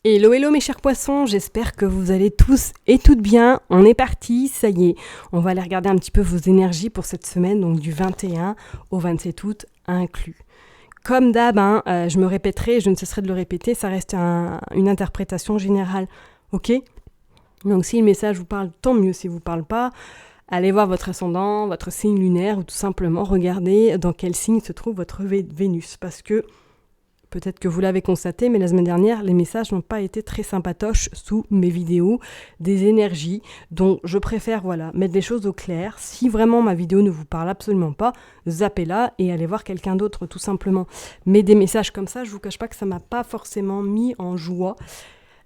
Hello, hello mes chers poissons, j'espère que vous allez tous et toutes bien. On est parti, ça y est. On va aller regarder un petit peu vos énergies pour cette semaine, donc du 21 au 27 août inclus. Comme d'hab, je me répéterai, je ne cesserai de le répéter, ça reste une interprétation générale, ok ? Donc si le message vous parle, tant mieux. Si vous ne parle pas, allez voir votre ascendant, votre signe lunaire, ou tout simplement regardez dans quel signe se trouve votre Vénus, parce que peut-être que vous l'avez constaté, mais la semaine dernière, les messages n'ont pas été très sympatoches sous mes vidéos, des énergies. Donc, je préfère mettre les choses au clair. Si vraiment ma vidéo ne vous parle absolument pas, zappez-la et allez voir quelqu'un d'autre, tout simplement. Mais des messages comme ça, je ne vous cache pas que ça ne m'a pas forcément mis en joie.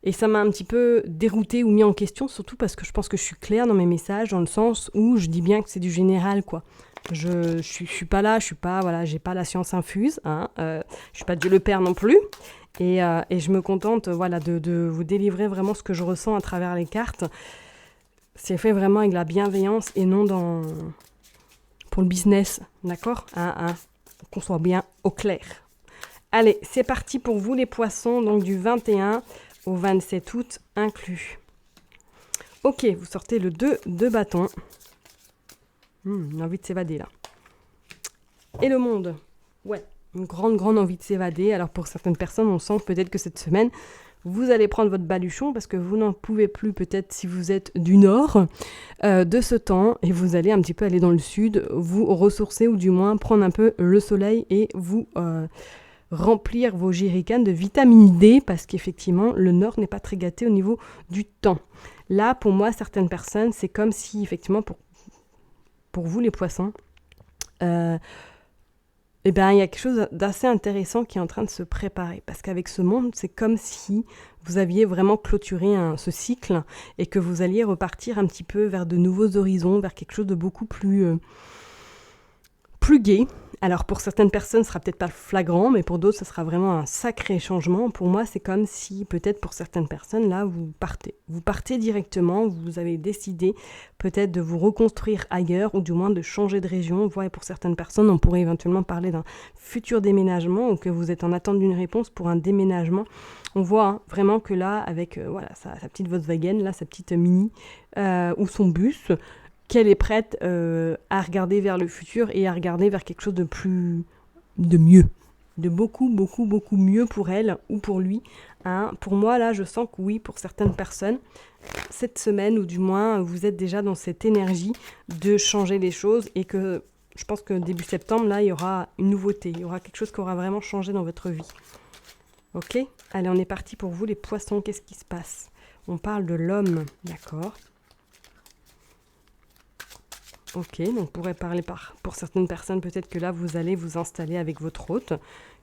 Et ça m'a un petit peu dérouté ou mis en question, surtout parce que je pense que je suis claire dans mes messages, dans le sens où je dis bien que c'est du général, quoi. Je suis pas là, j'ai pas la science infuse, je suis pas Dieu le Père non plus, et je me contente, de vous délivrer vraiment ce que je ressens à travers les cartes. C'est fait vraiment avec la bienveillance et non pour le business, d'accord, qu'on soit bien au clair. Allez, c'est parti pour vous les poissons, donc du 21 au 27 août inclus. Ok, vous sortez le 2 de bâton. Une envie de s'évader là. Et le monde. Ouais, une grande envie de s'évader. Alors pour certaines personnes, on sent peut-être que cette semaine, vous allez prendre votre baluchon parce que vous n'en pouvez plus peut-être si vous êtes du nord de ce temps et vous allez un petit peu aller dans le sud, vous ressourcer ou du moins prendre un peu le soleil et vous remplir vos jerrycans de vitamine D parce qu'effectivement, le nord n'est pas très gâté au niveau du temps. Là, pour moi, certaines personnes, c'est comme si effectivement pour vous les poissons, il y a quelque chose d'assez intéressant qui est en train de se préparer. Parce qu'avec ce monde, c'est comme si vous aviez vraiment clôturé ce cycle et que vous alliez repartir un petit peu vers de nouveaux horizons, vers quelque chose de beaucoup plus gai. Alors pour certaines personnes, ce sera peut-être pas flagrant, mais pour d'autres, ce sera vraiment un sacré changement. Pour moi, c'est comme si, peut-être pour certaines personnes, là, vous partez. Vous partez directement, vous avez décidé peut-être de vous reconstruire ailleurs, ou du moins de changer de région. Et pour certaines personnes, on pourrait éventuellement parler d'un futur déménagement, ou que vous êtes en attente d'une réponse pour un déménagement. On voit vraiment que là, avec sa petite Volkswagen, là, sa petite Mini, ou son bus, qu'elle est prête à regarder vers le futur et à regarder vers quelque chose de mieux, de beaucoup mieux pour elle ou pour lui. Pour moi, là, je sens que oui, pour certaines personnes, cette semaine, ou du moins, vous êtes déjà dans cette énergie de changer les choses et que je pense que début septembre, là, il y aura une nouveauté, il y aura quelque chose qui aura vraiment changé dans votre vie. Ok ? Allez, on est parti pour vous, les poissons, qu'est-ce qui se passe ? On parle de l'homme, d'accord ? Ok, donc on pourrait parler pour certaines personnes, peut-être que là, vous allez vous installer avec votre hôte,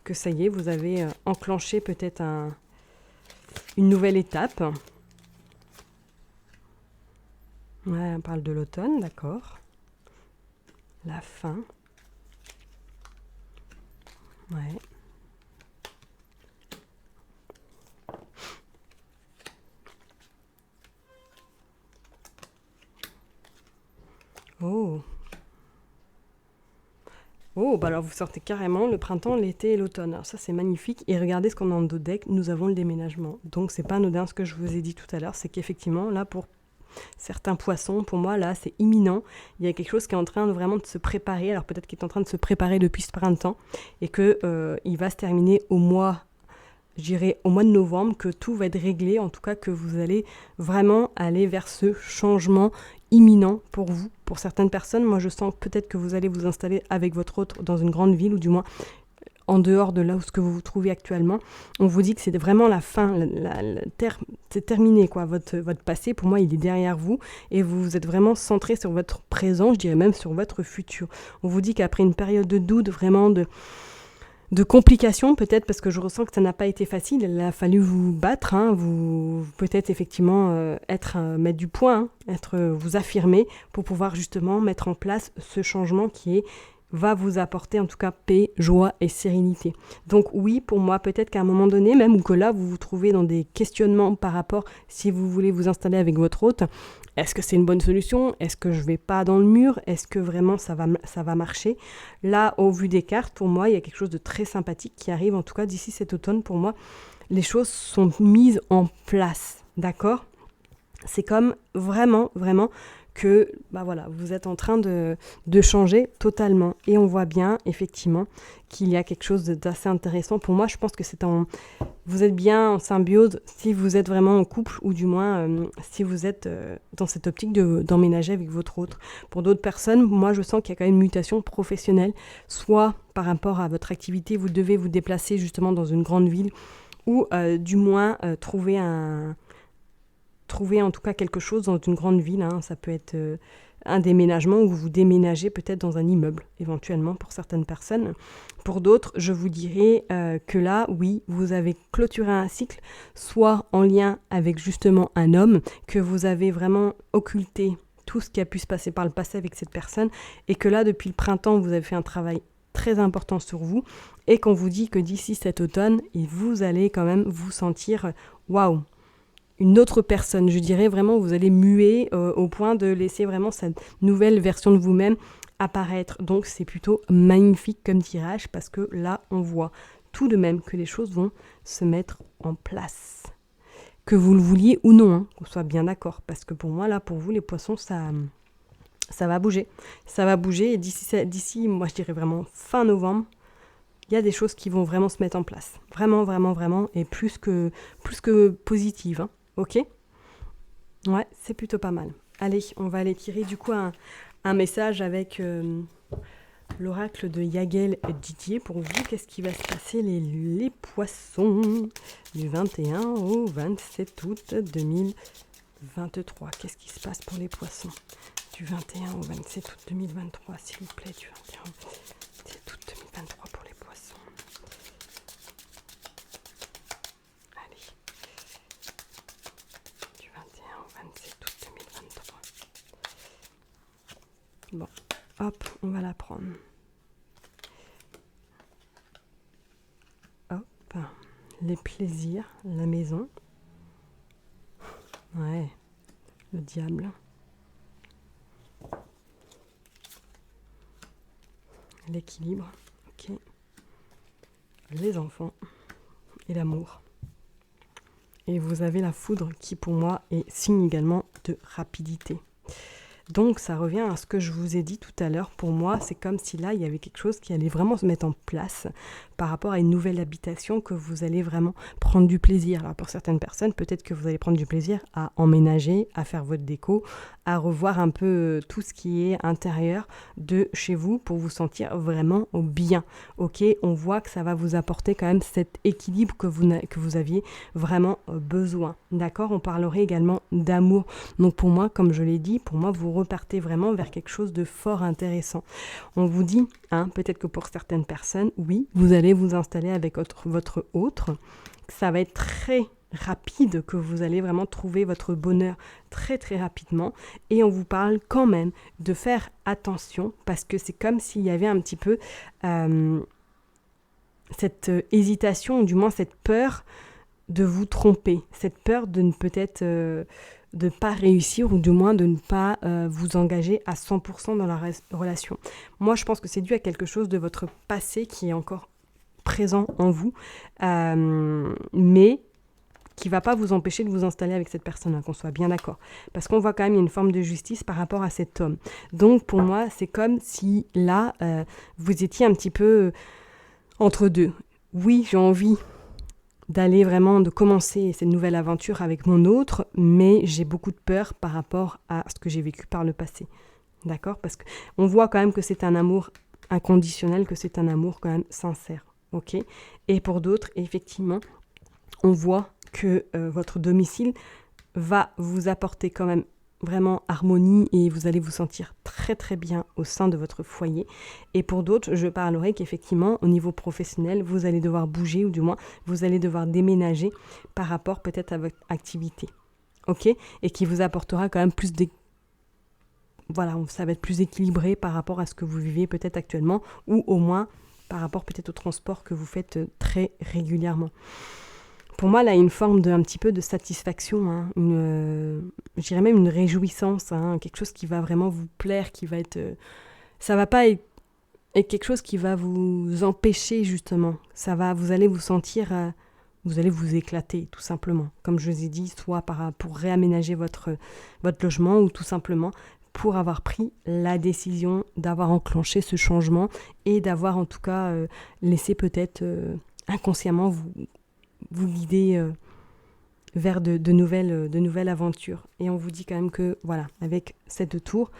que ça y est, vous avez enclenché peut-être une nouvelle étape. Ouais, on parle de l'automne, d'accord. La fin. Ouais. Alors vous sortez carrément le printemps, l'été et l'automne. Alors ça, c'est magnifique. Et regardez ce qu'on a en dos deck. Nous avons le déménagement. Donc, c'est pas anodin ce que je vous ai dit tout à l'heure. C'est qu'effectivement, là, pour certains poissons, pour moi, là, c'est imminent. Il y a quelque chose qui est en train vraiment de se préparer. Alors, peut-être qu'il est en train de se préparer depuis ce printemps. Et qu'il va se terminer au mois de novembre, que tout va être réglé. En tout cas, que vous allez vraiment aller vers ce changement imminent pour vous. Pour certaines personnes, moi je sens peut-être que vous allez vous installer avec votre hôte dans une grande ville, ou du moins en dehors de là où ce que vous vous trouvez actuellement. On vous dit que c'est vraiment la fin, c'est terminé quoi. Votre passé, pour moi, il est derrière vous et vous êtes vraiment centré sur votre présent, je dirais même sur votre futur. On vous dit qu'après une période de doute, vraiment de complications peut-être, parce que je ressens que ça n'a pas été facile, il a fallu vous battre, vous peut-être effectivement mettre du point, vous affirmer pour pouvoir justement mettre en place ce changement qui va vous apporter en tout cas paix, joie et sérénité. Donc oui, pour moi, peut-être qu'à un moment donné, même ou que là, vous vous trouvez dans des questionnements par rapport si vous voulez vous installer avec votre hôte, est-ce que c'est une bonne solution? Est-ce que je vais pas dans le mur? Est-ce que vraiment ça va marcher? Là, au vu des cartes, pour moi, il y a quelque chose de très sympathique qui arrive, en tout cas d'ici cet automne. Pour moi, les choses sont mises en place, d'accord? C'est comme vraiment, vraiment que voilà, vous êtes en train de changer totalement. Et on voit bien, effectivement, qu'il y a quelque chose d'assez intéressant. Pour moi, je pense que vous êtes bien en symbiose si vous êtes vraiment en couple, ou du moins si vous êtes dans cette optique d'emménager avec votre autre. Pour d'autres personnes, moi, je sens qu'il y a quand même une mutation professionnelle, soit par rapport à votre activité, vous devez vous déplacer justement dans une grande ville, ou du moins trouver en tout cas quelque chose dans une grande ville. Ça peut être un déménagement où vous déménagez peut-être dans un immeuble, éventuellement pour certaines personnes. Pour d'autres, je vous dirais que là, oui, vous avez clôturé un cycle, soit en lien avec justement un homme, que vous avez vraiment occulté tout ce qui a pu se passer par le passé avec cette personne, et que là, depuis le printemps, vous avez fait un travail très important sur vous, et qu'on vous dit que d'ici cet automne, vous allez quand même vous sentir waouh, une autre personne. Je dirais vraiment, vous allez muer au point de laisser vraiment cette nouvelle version de vous-même apparaître. Donc c'est plutôt magnifique comme tirage, parce que là, on voit tout de même que les choses vont se mettre en place. Que vous le vouliez ou non, qu'on soit bien d'accord. Parce que pour moi, là, pour vous, les poissons, ça va bouger. Ça va bouger, et d'ici, moi, je dirais vraiment fin novembre, il y a des choses qui vont vraiment se mettre en place. Vraiment, vraiment, vraiment, et plus que positives. Ok? Ouais, c'est plutôt pas mal. Allez, on va aller tirer du coup un message avec l'oracle de Yagel Didier pour vous. Qu'est-ce qui va se passer les poissons du 21 au 27 août 2023? Qu'est-ce qui se passe pour les poissons du 21 au 27 août 2023, s'il vous plaît, du 21 au 27 août 2023 pour les poissons. Allez. Du 21 au 27 août 2023. Bon, hop, on va la prendre. Hop, les plaisirs, la maison. Ouais, le diable. L'équilibre, ok. Les enfants et l'amour. Et vous avez la foudre qui, pour moi, est signe également de rapidité. Donc, ça revient à ce que je vous ai dit tout à l'heure. Pour moi, c'est comme si là, il y avait quelque chose qui allait vraiment se mettre en place par rapport à une nouvelle habitation, que vous allez vraiment prendre du plaisir. Alors, pour certaines personnes, peut-être que vous allez prendre du plaisir à emménager, à faire votre déco, à revoir un peu tout ce qui est intérieur de chez vous pour vous sentir vraiment bien. Ok, on voit que ça va vous apporter quand même cet équilibre que vous aviez vraiment besoin. D'accord, on parlerait également d'amour. Donc pour moi, comme je l'ai dit, pour moi, vous repartez vraiment vers quelque chose de fort intéressant. On vous dit, peut-être que pour certaines personnes, oui, vous allez vous installer avec votre autre. Ça va être très rapide, que vous allez vraiment trouver votre bonheur très très rapidement, et on vous parle quand même de faire attention, parce que c'est comme s'il y avait un petit peu cette hésitation, ou du moins cette peur de vous tromper, cette peur de ne peut-être de pas réussir, ou du moins de ne pas vous engager à 100% dans la relation. Moi, je pense que c'est dû à quelque chose de votre passé qui est encore présent en vous, mais qui ne va pas vous empêcher de vous installer avec cette personne, qu'on soit bien d'accord. Parce qu'on voit quand même, il y a une forme de justice par rapport à cet homme. Donc pour moi, c'est comme si là, vous étiez un petit peu entre deux. Oui, j'ai envie de commencer cette nouvelle aventure avec mon autre, mais j'ai beaucoup de peur par rapport à ce que j'ai vécu par le passé. D'accord? Parce qu'on voit quand même que c'est un amour inconditionnel, que c'est un amour quand même sincère. Ok? Et pour d'autres, effectivement, on voit que votre domicile va vous apporter quand même vraiment harmonie, et vous allez vous sentir très très bien au sein de votre foyer. Et pour d'autres, je parlerai qu'effectivement, au niveau professionnel, vous allez devoir bouger, ou du moins, vous allez devoir déménager par rapport peut-être à votre activité. Ok? Et qui vous apportera quand même plus voilà, ça va être plus équilibré par rapport à ce que vous vivez peut-être actuellement, ou au moins par rapport peut-être au transport que vous faites très régulièrement. Pour moi, là, il y a une forme un petit peu de satisfaction, hein, je dirais même une réjouissance, hein, quelque chose qui va vraiment vous plaire, qui va être... ça va pas être quelque chose qui va vous empêcher, justement. Vous allez vous sentir... vous allez vous éclater, tout simplement. Comme je vous ai dit, soit pour réaménager votre logement ou tout simplement pour avoir pris la décision d'avoir enclenché ce changement et d'avoir en tout cas laissé peut-être inconsciemment vous guider vers de nouvelles aventures. Et on vous dit quand même que, voilà, avec cette tour,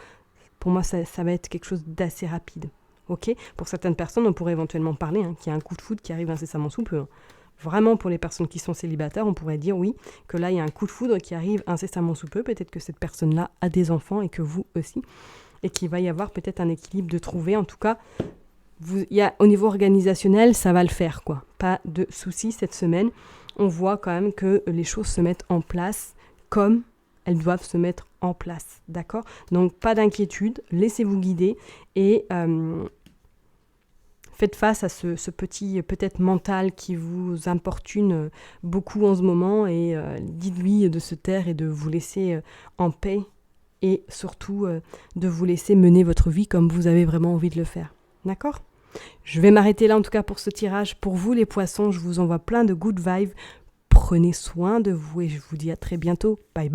pour moi, ça va être quelque chose d'assez rapide. Ok ? Pour certaines personnes, on pourrait éventuellement parler qu'il y a un coup de foudre qui arrive incessamment sous peu. Vraiment, pour les personnes qui sont célibataires, on pourrait dire oui, que là, il y a un coup de foudre qui arrive incessamment sous peu. Peut-être que cette personne-là a des enfants et que vous aussi. Et qu'il va y avoir peut-être un équilibre de trouver. En tout cas, au niveau organisationnel, ça va le faire, quoi. Pas de soucis cette semaine. On voit quand même que les choses se mettent en place comme elles doivent se mettre en place. D'accord ? Donc, pas d'inquiétude. Laissez-vous guider et... faites face à ce petit peut-être mental qui vous importune beaucoup en ce moment et dites-lui de se taire et de vous laisser en paix et surtout de vous laisser mener votre vie comme vous avez vraiment envie de le faire. D'accord ? Je vais m'arrêter là en tout cas pour ce tirage. Pour vous les poissons, je vous envoie plein de good vibes. Prenez soin de vous et je vous dis à très bientôt. Bye bye.